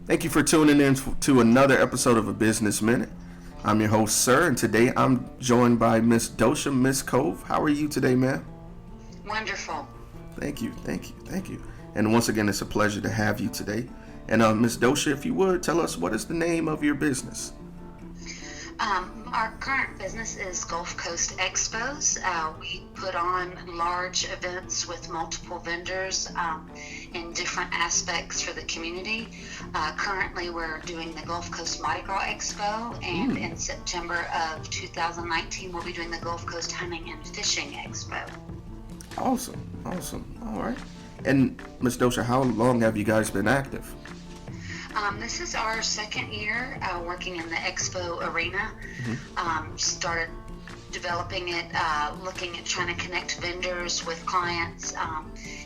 Thank you for tuning in to another episode of A Business Minute. I'm your host, Sir, and today I'm joined by Miss Docia Miskov. How are you today, ma'am? Wonderful. Thank you. And once again, it's a pleasure to have you today. And Miss Docia, if you would, tell us what is the name of your business? Our current business is Gulf Coast Expos. We put on large events with multiple vendors in different aspects for the community. Currently, we're doing the Gulf Coast Mardi Gras Expo, and in September of 2019, we'll be doing the Gulf Coast Hunting and Fishing Expo. Awesome. All right. And Miss Docia, how long have you guys been active? This is our second year working in the Expo arena. Started developing it, looking at trying to connect vendors with clients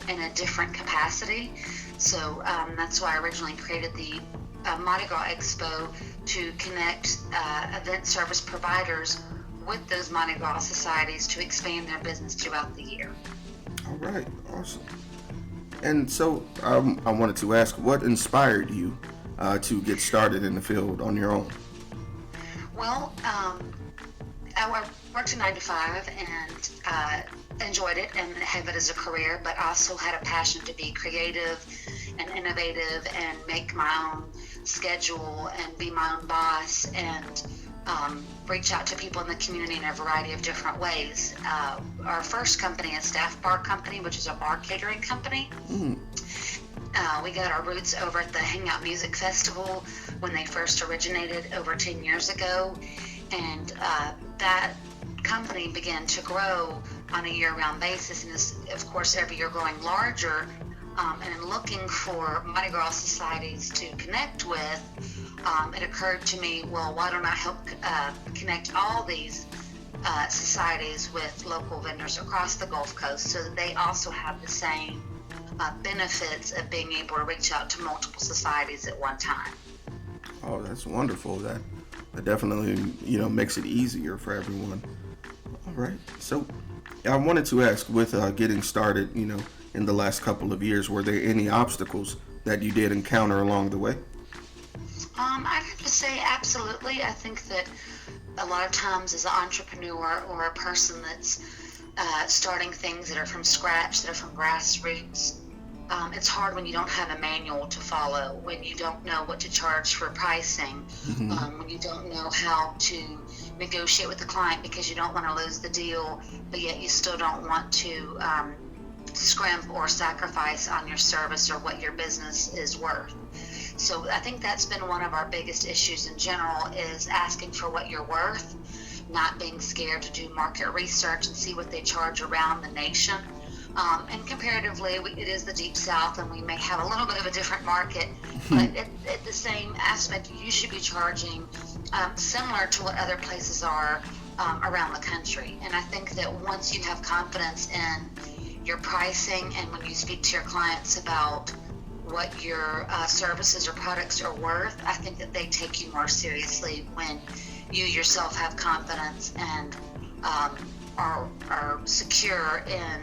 in a different capacity. So that's why I originally created the Mardi Gras Expo to connect event service providers with those Mardi Gras societies to expand their business throughout the year. All right, awesome. And so I wanted to ask, what inspired you to get started in the field on your own? Well, I worked a 9 to 5 and enjoyed it and have it as a career, but also had a passion to be creative and innovative and make my own schedule and be my own boss and reach out to people in the community in a variety of different ways. Our first company is Staff Bar Company, which is a bar catering company. We got our roots over at the Hangout Music Festival when they first originated over 10 years ago, and that company began to grow on a year-round basis and is, of course, every year growing larger. And looking for Mardi Gras societies to connect with, it occurred to me, well, why don't I help connect all these societies with local vendors across the Gulf Coast so that they also have the same benefits of being able to reach out to multiple societies at one time. Oh, that's wonderful. That definitely, makes it easier for everyone. All right. So I wanted to ask, with getting started, in the last couple of years, were there any obstacles that you did encounter along the way? I'd have to say absolutely. I think that a lot of times as an entrepreneur or a person that's starting things that are from scratch, that are from grassroots, it's hard when you don't have a manual to follow, when you don't know what to charge for pricing, when you don't know how to negotiate with the client because you don't want to lose the deal, but yet you still don't want to scrimp or sacrifice on your service or what your business is worth. So I think that's been one of our biggest issues in general, is asking for what you're worth, not being scared to do market research and see what they charge around the nation. And comparatively, it is the Deep South, and we may have a little bit of a different market, but at the same aspect, you should be charging similar to what other places are around the country. And I think that once you have confidence in your pricing and when you speak to your clients about what your services or products are worth, I think that they take you more seriously when you yourself have confidence and are secure in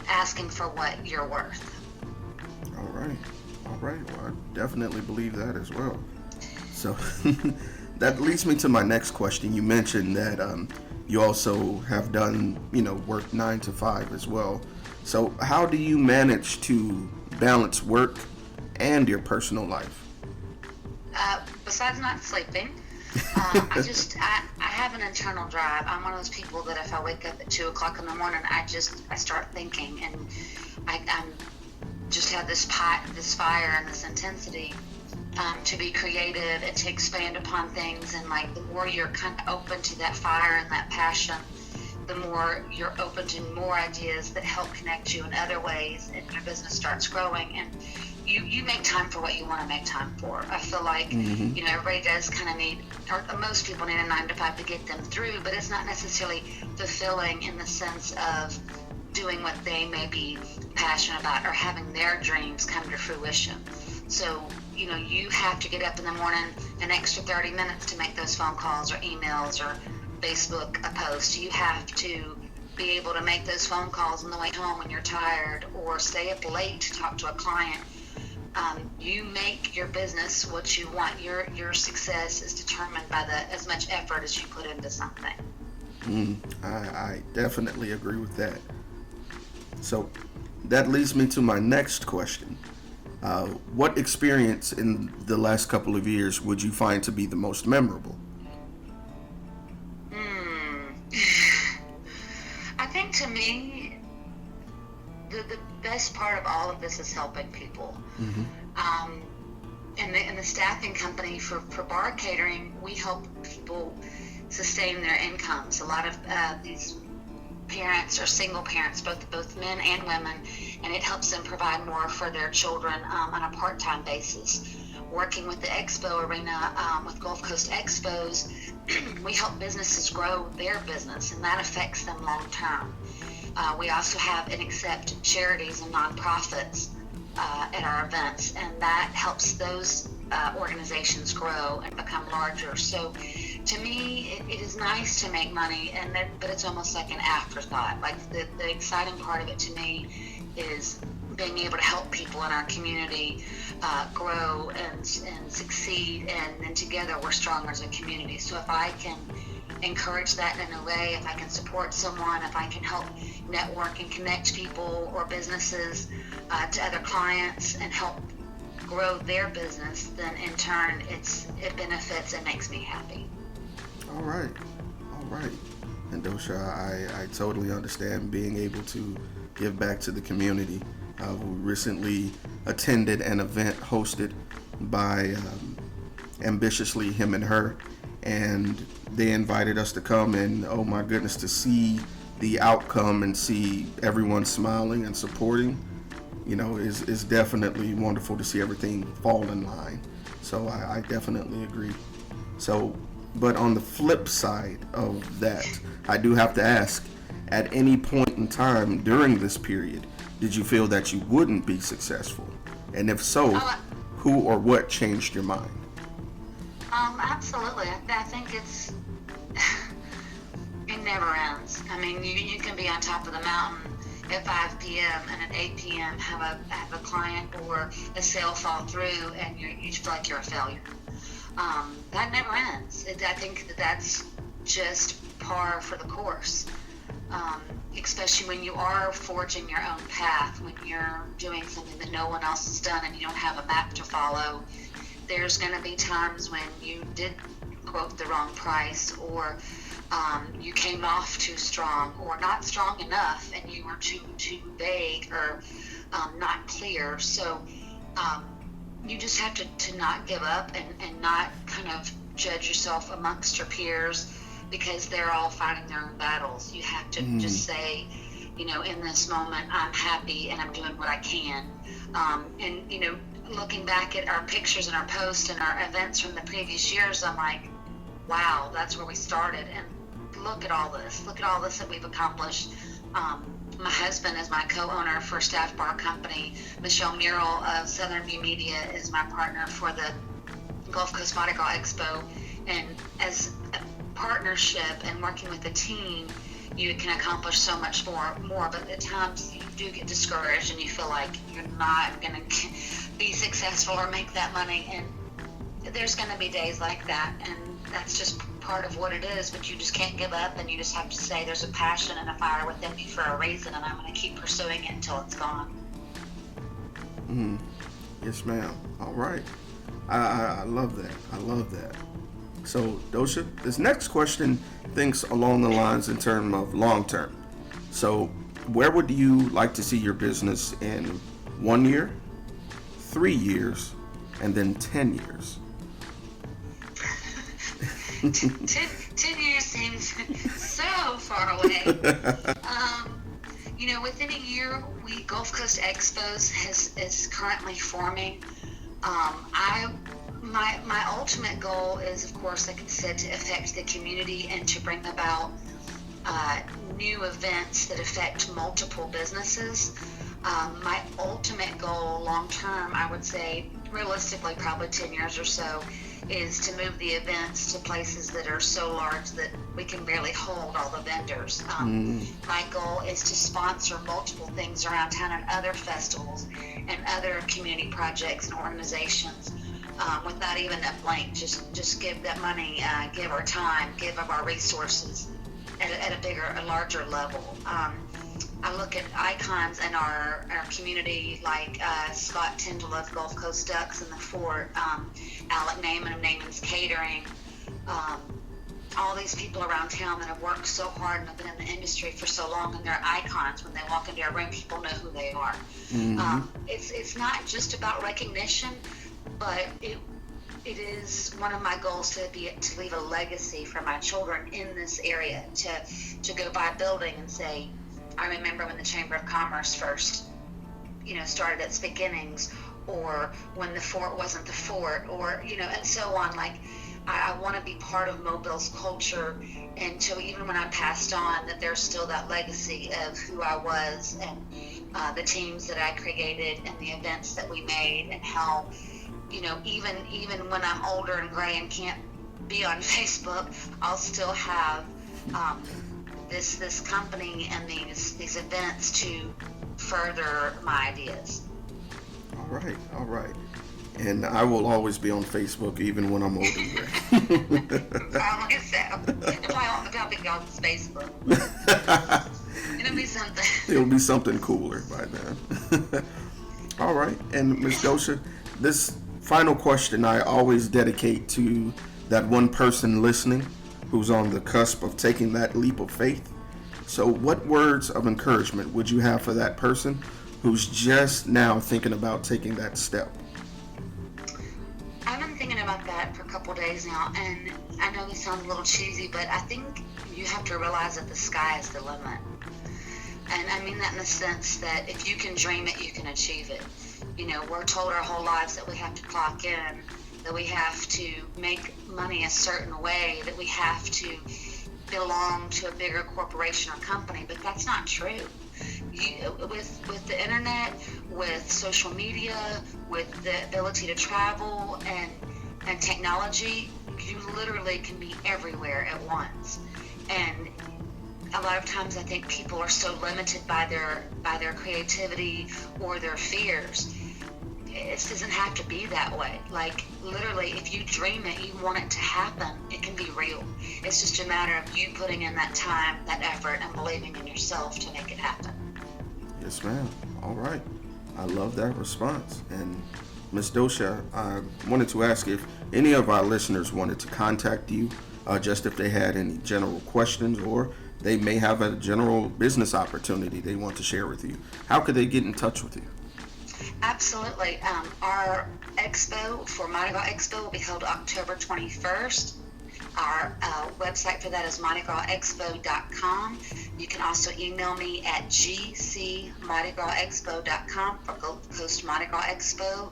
asking for what you're worth. All right. Well, I definitely believe that as well. So that leads me to my next question. You mentioned that you also have done, work 9 to 5 as well. So how do you manage to balance work and your personal life? Besides not sleeping, I have an internal drive. I'm one of those people that if I wake up at 2 o'clock in the morning, I start thinking, and I'm just have this fire and this intensity to be creative and to expand upon things. And like the more you're kind of open to that fire and that passion, the more you're open to more ideas that help connect you in other ways, and your business starts growing. And you make time for what you want to make time for. I feel like everybody does kind of need, or most people need a 9 to 5 to get them through, but it's not necessarily fulfilling in the sense of doing what they may be passionate about or having their dreams come to fruition. So you have to get up in the morning an extra 30 minutes to make those phone calls or emails or Facebook a post. You have to be able to make those phone calls on the way home when you're tired, or stay up late to talk to a client. You make your business what you want. Your success is determined by as much effort as you put into something. I definitely agree with that. So that leads me to my next question. What experience in the last couple of years would you find to be the most memorable? Hmm. I think to me, the best part of all of this is helping people. Mm-hmm. Um, in the staffing company for bar catering, we help people sustain their incomes. A lot of these parents are single parents, both men and women, and it helps them provide more for their children on a part-time basis. Working with the Expo arena, with Gulf Coast Expos, we help businesses grow their business, and that affects them long term. We also have and accept charities and nonprofits at our events, and that helps those organizations grow and become larger. So to me, it is nice to make money, but it's almost like an afterthought. Like the exciting part of it to me is being able to help people in our community grow and succeed, and then together we're stronger as a community. So if I can encourage that in a way, if I can support someone, if I can help network and connect people or businesses to other clients and help grow their business, then in turn it benefits and makes me happy. All right. And Docia, I totally understand being able to give back to the community. We recently attended an event hosted by Ambitiously Him and Her, and they invited us to come, and oh my goodness, to see the outcome and see everyone smiling and supporting, is definitely wonderful to see everything fall in line. So I definitely agree. So, but on the flip side of that, I do have to ask, at any point in time during this period, did you feel that you wouldn't be successful? And if so, who or what changed your mind? Absolutely. I think it never ends. I mean, you can be on top of the mountain at 5 p.m. and at 8 p.m. have a client or a sale fall through, and you feel like you're a failure. That never ends. I think that's just par for the course. Especially when you are forging your own path, when you're doing something that no one else has done and you don't have a map to follow. There's going to be times when you did quote the wrong price, or you came off too strong or not strong enough, and you were too vague or not clear. So you just have to not give up and not kind of judge yourself amongst your peers, because they're all fighting their own battles. You have to just say, in this moment, I'm happy and I'm doing what I can. And looking back at our pictures and our posts and our events from the previous years, I'm like, wow, that's where we started. And look at all this that we've accomplished. My husband is my co-owner for Staff Bar Company. Michelle Murrell of Southern View Media is my partner for the Gulf Coast Mardi Gras Expo. And as a partnership and working with a team, you can accomplish so much more, but at times you do get discouraged and you feel like you're not going to be successful or make that money, and there's going to be days like that, and that's just part of what it is. But you just can't give up, and you just have to say there's a passion and a fire within me for a reason, and I'm going to keep pursuing it until it's gone. Yes, ma'am. All right. I love that. So, Docia, this next question thinks along the lines in terms of long term. So, where would you like to see your business in 1 year, 3 years, and then 10 years? 10 years seems so far away. Within a year, Gulf Coast Expos is currently forming. My ultimate goal is, of course, like I said, to affect the community and to bring about new events that affect multiple businesses. My ultimate goal long term, I would say, realistically probably 10 years or so, is to move the events to places that are so large that we can barely hold all the vendors. My goal is to sponsor multiple things around town and other festivals and other community projects and organizations, without even a blank. Just give that money, give our time, give of our resources at a larger level. I look at icons in our community like Scott Tyndall of Gulf Coast Ducks and the Fort, Alec Naiman of Naiman's Catering, all these people around town that have worked so hard and have been in the industry for so long, and they're icons. When they walk into our room, people know who they are. It's not just about recognition, but it is one of my goals to leave a legacy for my children in this area, to go by a building and say, I remember when the Chamber of Commerce first, started its beginnings, or when the fort wasn't the fort, or, and so on. Like, I want to be part of Mobile's culture, and so even when I passed on, that there's still that legacy of who I was, and the teams that I created, and the events that we made, and how, even when I'm older and gray and can't be on Facebook, I'll still have this company and these events to further my ideas. All right. And I will always be on Facebook even when I'm old and gray. Probably so. If I'll be on Facebook. It'll be something. It'll be something cooler by then. All right. And Ms. Docia, this final question I always dedicate to that one person listening who's on the cusp of taking that leap of faith. So what words of encouragement would you have for that person who's just now thinking about taking that step? I've been thinking about that for a couple days now, and I know this sounds a little cheesy, but I think you have to realize that the sky is the limit. And I mean that in the sense that if you can dream it, you can achieve it. We're told our whole lives that we have to clock in, that we have to make money a certain way, that we have to belong to a bigger corporation or company, but that's not true. With the internet, with social media, with the ability to travel and technology, you literally can be everywhere at once. And a lot of times I think people are so limited by their creativity or their fears. It doesn't have to be that way. Like, literally, if you dream it, you want it to happen, it can be real. It's just a matter of you putting in that time, that effort, and believing in yourself to make it happen. Yes, ma'am. All right. I love that response. And Ms. Docia, I wanted to ask if any of our listeners wanted to contact you, just if they had any general questions, or they may have a general business opportunity they want to share with you. How could they get in touch with you? Absolutely. Our expo for Mardi Gras Expo will be held October 21st. Our website for that is mardigras.expo.com. You can also email me at gcmardigrasexpo.com for Gold Coast Mardi Gras Expo,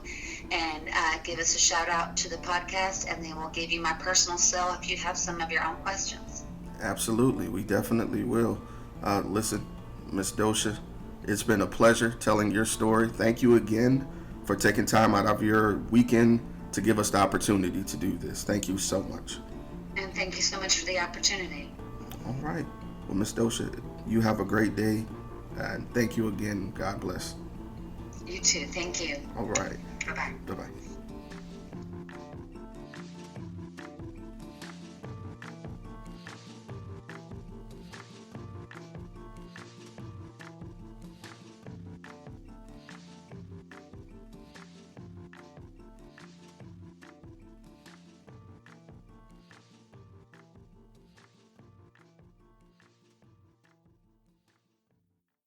and give us a shout out to the podcast, and then we'll give you my personal cell if you have some of your own questions. Absolutely. We definitely will. Listen, Ms. Docia, it's been a pleasure telling your story. Thank you again for taking time out of your weekend to give us the opportunity to do this. Thank you so much. And thank you so much for the opportunity. All right. Well, Ms. Docia, you have a great day. And thank you again. God bless. You too. Thank you. All right. Bye-bye. Bye-bye.